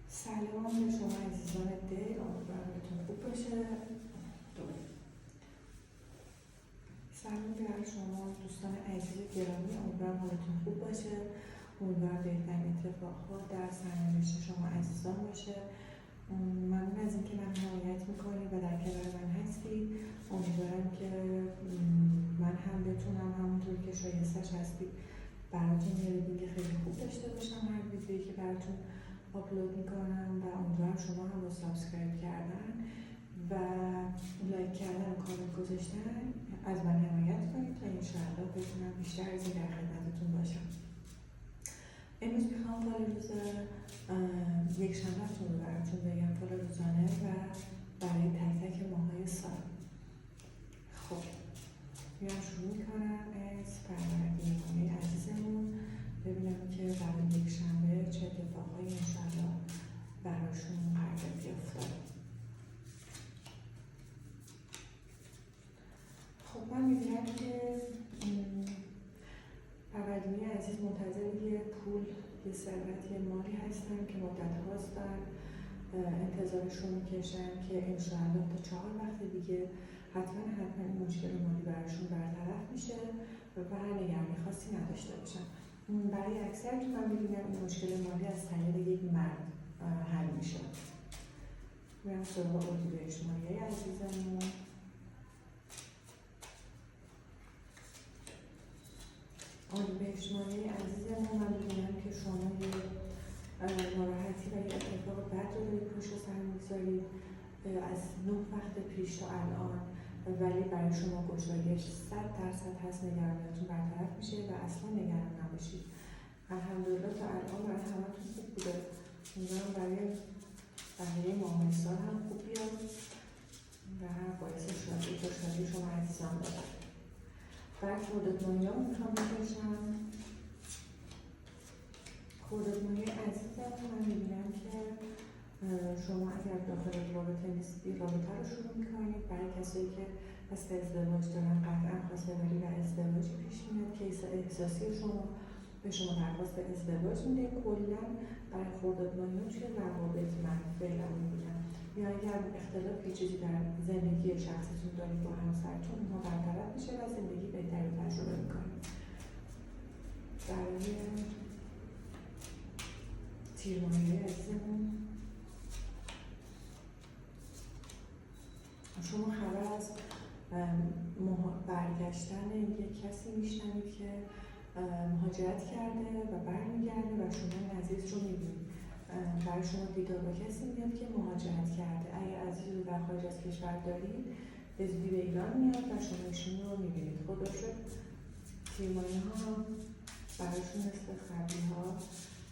سلام به شما عزیزان دل، امیدوارم حالتون خوب باشه. سلام به شما دوستان عزیز گرامی، امیدوارم حالتون خوب باشه. امیدوارم بهترین اتفاقها در سرنوشت شما عزیزان باشه. ممنون از اینکه من حمایت میکنید و در کنار من هستید. امیدوارم که من هم بتونم همونطور که شایستش هستید براتون یه ریدینگ خیلی خوب داشته باشم هر ویدیویی که براتون آپلود میکنم و امیدوارم شما هم با سابسکرایب کردن و لایک کردن و کامنت گذاشتن از من حمایت کنید تا انشاءالله بتونم بیشتر از این در خدمتتون باشم. امروز میخوام فال روز یک شنبه‌تون رو براتون بگم، فال روزانه و برای تک تک ماهای سال. خب میرم شروع میکنم از فروردین ماهی عزیزمون، ببینم که برای یک شنبه چه اتفاقهایی انشاءالله براشون قرار بیفته. خب من میبینم که فروردینی عزیز منتظر یه پول، یه ثروت، یه مالی هستن که مدت هاست دارن انتظارشون میکشن که انشاءالله تا 4 وقت دیگه حتما این مشکل مالی براشون برطرف میشه و نگرانی خاصی نداشته باشن. برای اکثرتون من میبینم این مشکل مالی از طریق یک مرد حل میشه. میرم سراغ اردیبهشت ماهی عزیزمون. اردیبهشت ماهی عزیزمون من میبینم که شما یه ناراحتی و یه اتفاق بد رو دارید پشت سر میگذارید از 9 وقت پیش تا الان، ولی برای شما گشایش 100% هست، نگرانیتون برطرف میشه و اصلا نگران نباشید. الحمدلله تا الان برای همتون خوب بوده، امیدوارم برای بقیه ماهای سال هم خوب بیاد و باعث شادی و شادی شما عزیزان بشه. بعد خرداد ماهی ها میخوام بکشم. خرداد ماهی عزیزم من میبینم که شما اگر داخل رابطه نیستی رابطه رو شروع میکنید. برای کسایی که قصد ازدواج دارن قطعا خواستگاری و ازدواجی پیش میاد که احساسی شما به شما درخواست ازدواج میده. کلا برای خرداد ماهیان توی روابط من فعلا میبینم، یا اگر اختلافی چیزی در زندگی شخصیتون دارید با همسرتون اونها برطرف میشه و زندگی بهتری تجربه میکنید. برای تیر ماهی عزیزمون شما خبر از برگشتن یک کسی میشنوید که مهاجرت کرده و برمیگرده و شما این عزیز رو میبینید. برای شما دیدار با کسی میاد که مهاجرت کرده. اگر عزیز رو در خارج از کشور دارید به زودی به ایران میاد و شما ایشون رو میبینید. خدا شد تیرمانی ها برایشون مثل خبری ها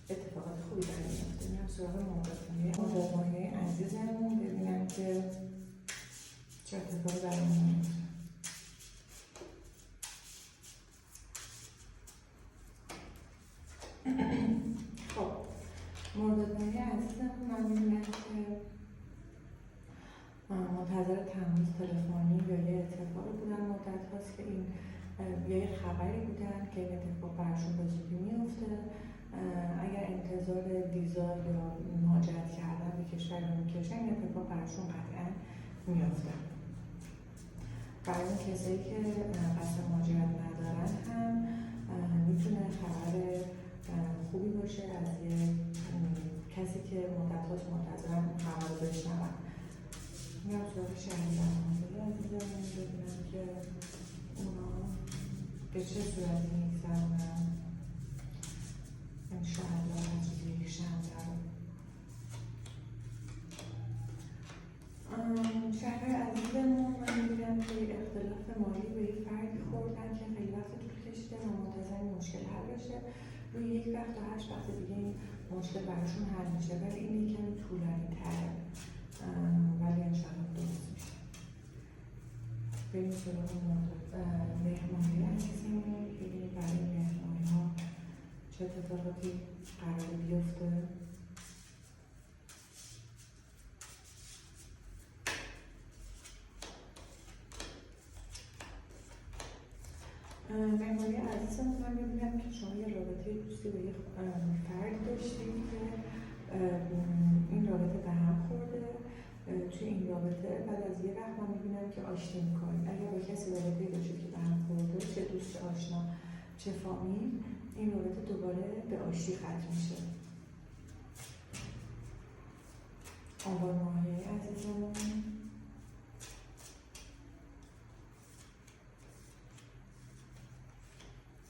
اتفاقات خوبی در میفته. میرم سراغ مهاجرت عزیزمون ببینم که چه اتفاقی برای میفته. خب مرداد ماهی عزیزمون من میبینم که منتظر تماس تلفنی یا یه اتفاقی بودن مدت هاست که این یا یه خبری بودن که این اتفاق برشون به زودی میفته. اگر انتظار ویزا یا مهاجرت کردن به کشور رو میکشن این اتفاق برشون قطعا میفته. برای اون کسایی که قصد مهاجرت ندارن هم میتونه خبر خوبی باشه از یه کسی که مدت هاست منتظرن اون خبر رو بشنون. میام سراغ شهریور ماهی عزیزمون ببینم که اونا به چه صورتی میگذرونن انشاءالله از یک شنبه رو. شهریور عزیزمون من میبینم که اختلاف مالی به یک فردی خوردن که خیلی وقت طول کشیده و منتظر این مشکل حل بشه. روی 1 وقت تا 8 وقت دیگه این مشکل براشون حل میشه، ولی این یکمی طولانی تره ولی انشاءالله درست میشه. بریم سراغ مهرماهی عزیزمون ببینیم برای مهرماهی ها چه اتفاقاتی قرار بیفته. مهمانی عزیزم من میبینم که شما یه رابطه دوستی با یه فرد داشتید که که آشتی میکنید. اگر با کسی رابطه داشتید که به هم خورده، چه دوست آشنا چه فامیل، این رابطه دوباره به آشتی ختم میشه. آبان ماهی عزیزمون،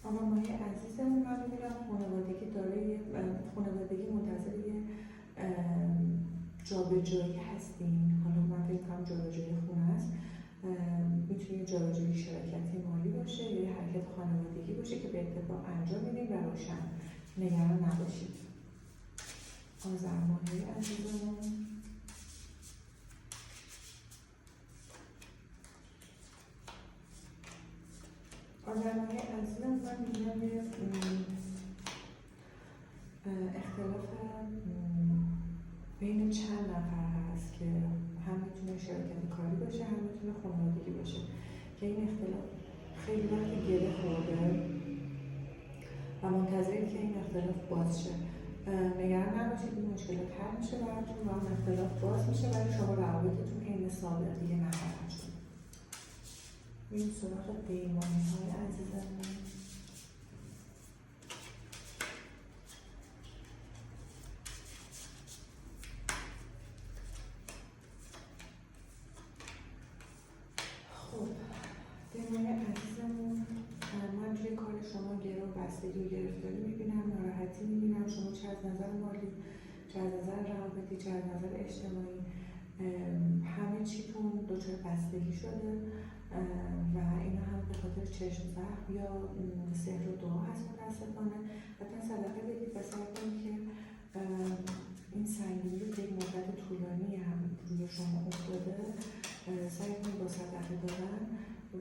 آبان ماهی عزیزمون، من میبینم خانوادگی داره، خانوادگی منتظر یه جابجایی هستین. حالا من فکر کنم جابجایی خونه است، میتونه جابجایی شراکتی مالی باشه یا یه حرکت خانوادگی باشه که به اتفاق انجام میدین و روشن، نگران نباشید. آذر ماهی عزیزمون، آذر ماهی عزیزمون، من میبینم یه اختلاف بین چند نفر هست که هم میتونه شراکت کاری باشه، هم میتونه خانوادگی باشه که این اختلاف خیلی وقت گره خورده و منتظرید که این اختلاف باز شه. نگران نباشید، این مشکلات حل میشه براتون و اون اختلاف باز میشه، ولی شما روابطتون عین سابق دیگه نخواهد شد. این سراغ پیمانی های عزیزمون. خب پیمانی عزیزمون، من توی کار شما گرو بستگی و گرفتاری میبینم، ناراحتی میبینم. شما چه از نظر مالی، چه از نظر روابطی، چه از نظر اجتماعی، همه چیتون دچار بستگی شده و اینا هم به خاطر چشم زخم یا سحر و دعا هست متاسفانه. حتما صدقه بدید و سعی کنید که این سنگینی رو که یک مدت طولانی هم روی شما افتاده، سعی کنید با صدقه دادن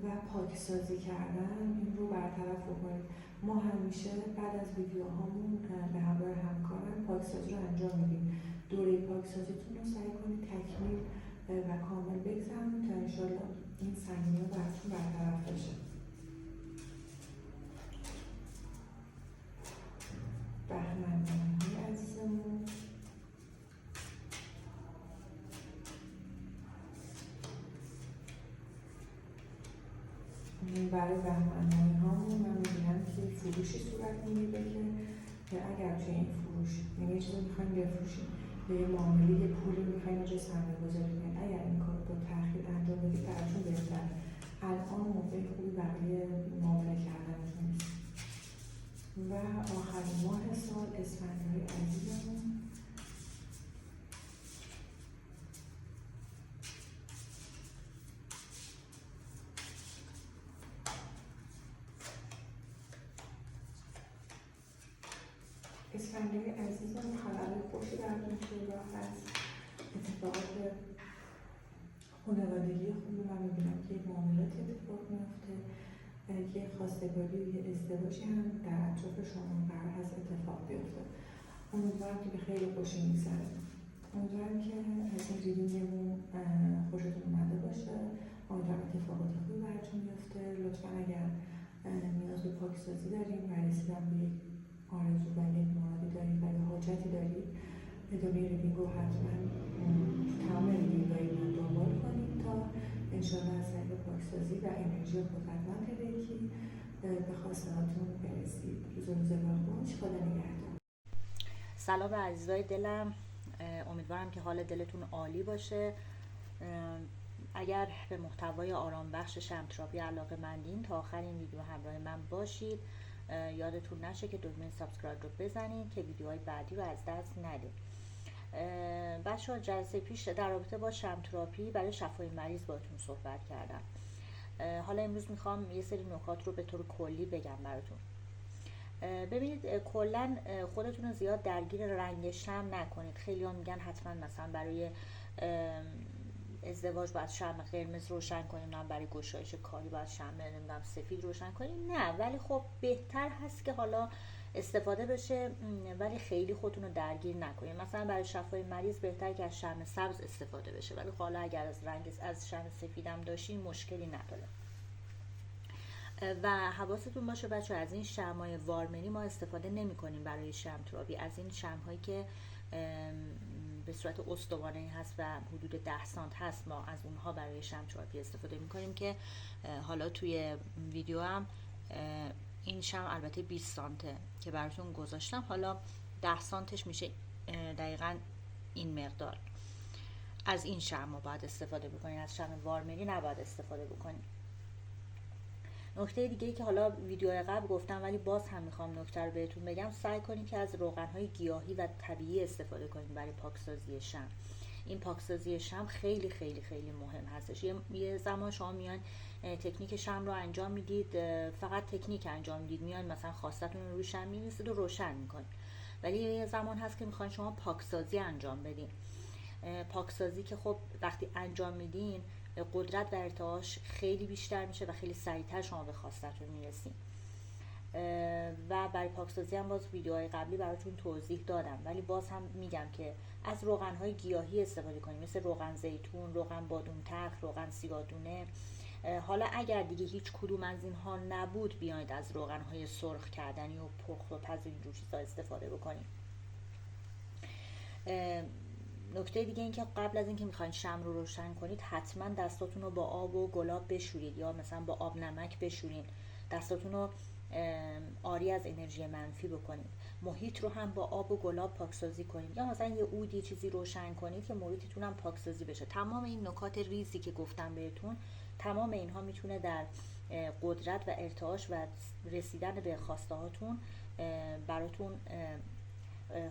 و پاکسازی کردن این رو برطرف بکنید. ما همیشه بعد از ویدیوهامون به همراه همکارم پاکسازی رو انجام میدیم. دوره پاکسازیتون رو سعی کنید تکمیل و کامل بگذرونید تا انشالله این سنگینی رو براتون برطرف بشه. بهمن ماهی عزیزمون، برای بهمن ماهی هامون من میبینم که فروشی صورت میگیره که اگر توی این فروش یه چیزی میخواین بفروشین یا یه معامله یه پولی میخواین راجع سرمایه گذاری کنین، اگر این کار با تأخیر انجام بدید براتون بهتر. الان موقع خوبی برای معامله کردنتون نیست. و آخرین ماه سال اسفندیار عزیزمون، اسفندیار عزیزمون، خبرهای خوشی براتون توی راه هست. اتفاقات خانوادگی خوبی من میبینم که یک معاملاتی اتفاق میفته، یه خواستگاری و یه ازدواجی هم در اطراف شما قرار هست اتفاق بیفته. امیدوارم که به خیلی خوشی میگذره. امیدوارم که از این ریدینگمون خوشتون اومده باشه. امیدوارم اتفاقات خوبی براتون بیفته. لطفا اگر نیاز به پاکسازی دارین و رسیدن به یک آرزو و یک مرادی دارید و یا حاجتی دارید، ادامه ریدینگ رو حتما تمام ریدینگ‌های من دنبال کنید تا انشاءالله از طریق پاکسازی و انرژی قدرتمند ریکی به خواسته‌هاتون برسید. روزگار خوش، خدا نگهدار. سلام عزیزای دلم، امیدوارم که حال دلتون عالی باشه. اگر به محتوای آرام بخش شمتراپی علاقه مندین تا آخر این ویدیو همراه من باشید. یادتون نشه که دکمه سابسکرایب رو بزنید که ویدیوهای بعدی رو از دست ندید. بچه‌ها جلسه پیش در رابطه با شمتراپی برای شفای مریض باهاتون صحبت کردم. حالا امروز میخوام یه سری نکات رو به طور کلی بگم براتون. ببینید، کلا خودتون رو زیاد درگیر رنگ شمع نکنید. خیلی ها میگن حتما مثلا برای ازدواج باید شمع قرمز روشن کنیم، من برای گشایش کاری باید شمع نمیدونم سفید روشن کنیم. نه، ولی خب بهتر هست که حالا استفاده بشه، ولی خیلی خودتون رو درگیر نکنید. مثلا برای شفای مریض بهتر که از شمع سبز استفاده بشه، ولی حالا اگر از شمع سفیدم داشتین مشکلی نداره. و حواستون باشه بچه، از این شمع‌های وارمنی ما استفاده نمی کنیم برای شمتراپی. از این شمع‌هایی که به صورت استوانه هست و حدود 10 سانت هست، ما از اونها برای شمع تراپی استفاده میکنیم که حالا توی ویدیو هم این شمع البته 20 سانته که براتون گذاشتم، حالا 10 سانتش میشه دقیقاً این مقدار. از این شمع ما باید استفاده بکنید، از شمع وارمری نباید استفاده بکنید. نکته دیگه ای که حالا ویدیو قبل گفتم ولی باز هم میخوام نکته رو بهتون بگم، سعی کنید که از روغن‌های گیاهی و طبیعی استفاده کنید برای پاکسازی شمع. این پاکسازی شمع خیلی خیلی خیلی مهم هستش. یه زمان شما میان تکنیک شمع رو انجام میدید، فقط تکنیک انجام میدید، میان مثلا خواستتون رو روی شمع می‌نویسید و روشن میکنید، ولی یه زمان هست که میخواین شما پاکسازی انجام بدین. پاکسازی که خب وقتی انجام میدین قدرت و ارتعاش خیلی بیشتر میشه و خیلی سریعتر شما به خواستتون میرسین. و برای پاکسازی هم باز ویدیوهای قبلی براتون توضیح دادم، ولی باز هم میگم که از روغن‌های گیاهی استفاده کنید، مثل روغن زیتون، روغن بادوم تلخ، روغن سیگادونه. حالا اگر دیگه هیچ کدوم از اینها نبود، بیاید از روغن‌های سرخ کردنی و پخت و پز و اینجور چیزا استفاده بکنید. نکته دیگه این که قبل از اینکه میخواین شمع رو روشن کنید، حتما دستاتون رو با آب و گلاب بشورید یا مثلا با آب نمک بشورین، دستاتون رو آری از انرژی منفی بکنید. محیط رو هم با آب و گلاب پاکسازی کنید، یا مثلا یه عود یه چیزی روشن کنید که محیطتون هم پاکسازی بشه. تمام این نکات ریزی که گفتم بهتون، تمام اینها میتونه در قدرت و ارتعاش و رسیدن به خواسته هاتون براتون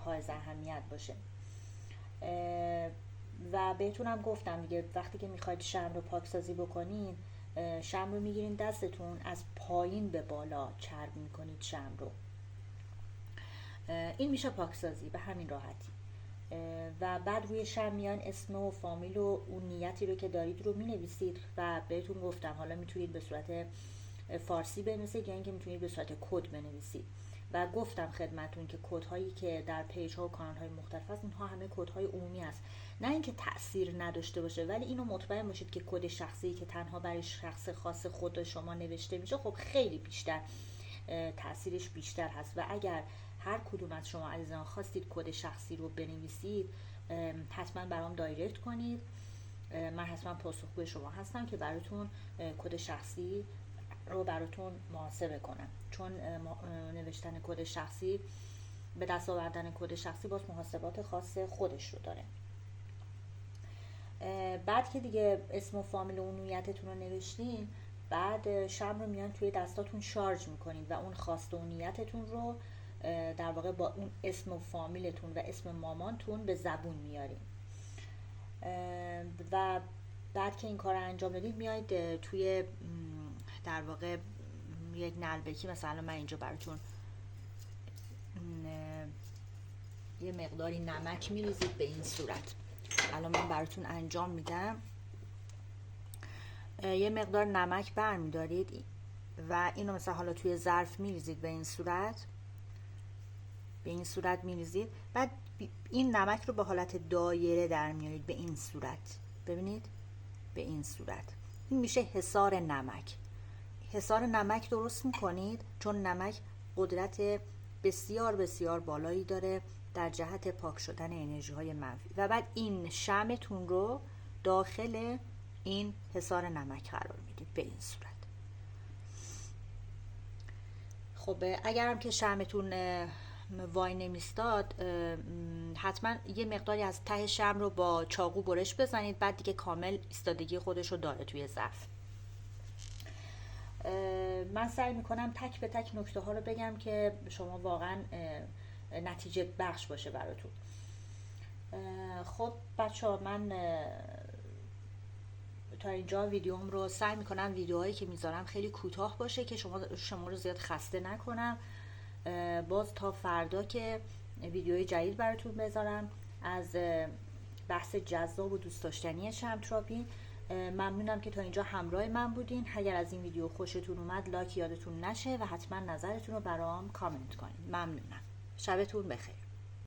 حائز اهمیت باشه. و بهتونم گفتم دیگه، وقتی که میخواید شمع رو پاکسازی بکنین، شمع رو میگیرین دستتون، از پایین به بالا چرب میکنید شمع رو. این میشه پاکسازی به همین راحتی. و بعد روی شمع میان اسم و فامیل و اون نیتی رو که دارید رو مینویسید و بهتون گفتم حالا میتونید به صورت فارسی بنویسید یا اینکه میتونید به صورت کد بنویسید. و گفتم خدمتون که کدهایی که در پیج ها و کانال های مختلف هست، اینها همه کدهای عمومی است، نه اینکه تأثیر نداشته باشه، ولی اینو مطمئن باشید که کد شخصی که تنها برای شخص خاص خود شما نوشته میشه، خب خیلی بیشتر تأثیرش بیشتر هست. و اگر هر کدوم از شما عزیزان خواستید کد شخصی رو بنویسید، حتما برام دایرکت کنید، من حتما پاسخگوی شما هستم که براتون کد شخصی رو براتون محاسبه کنم، چون نوشتن کد شخصی، به دست آوردن کد شخصی باز محاسبات خاص خودش رو داره. بعد که دیگه اسم و فامیل و اونیتتون رو نوشتین، بعد شمع رو میان توی دستاتون شارژ میکنید و اون خواسته و نیتتون رو در واقع با اون اسم و فامیلتون و اسم مامانتون به زبون میارین. و بعد که این کار رو انجام دادید، میایید توی در واقع یک نلبکی، مثلا من اینجا براتون یه مقداری نمک میریزید به این صورت. الان من براتون انجام میدم. یه مقدار نمک برمیدارید و اینو مثلا حالا توی ظرف میریزید به این صورت میریزید. بعد این نمک رو به حالت دایره در میارید به این صورت، ببینید به این صورت. این میشه حصار نمک. حصار نمک درست میکنید چون نمک قدرت بسیار بسیار بالایی داره در جهت پاک شدن انرژی های منفی. و بعد این شمعتون رو داخل این حصار نمک قرار میدید به این صورت. خب اگرم که شمعتون وای نمیستاد، حتما یه مقداری از ته شمع رو با چاقو برش بزنید، بعد دیگه کامل ایستادگی خودش رو داره توی ظرف. من سعی میکنم تک به تک نکته ها رو بگم که شما واقعا نتیجه بخش باشه براتون. خب بچه ها، من تا اینجا ویدیوم رو سعی میکنم ویدیوهایی که میذارم خیلی کوتاه باشه که شما رو زیاد خسته نکنم. باز تا فردا که ویدیوی جدید براتون بذارم از بحث جذاب و دوست داشتنی شمع تراپی. ممنونم که تا اینجا همراه من بودین. اگر از این ویدیو خوشتون اومد لایک یادتون نشه و حتما نظرتون رو برام کامنت کنید. ممنونم. شبتون بخیر.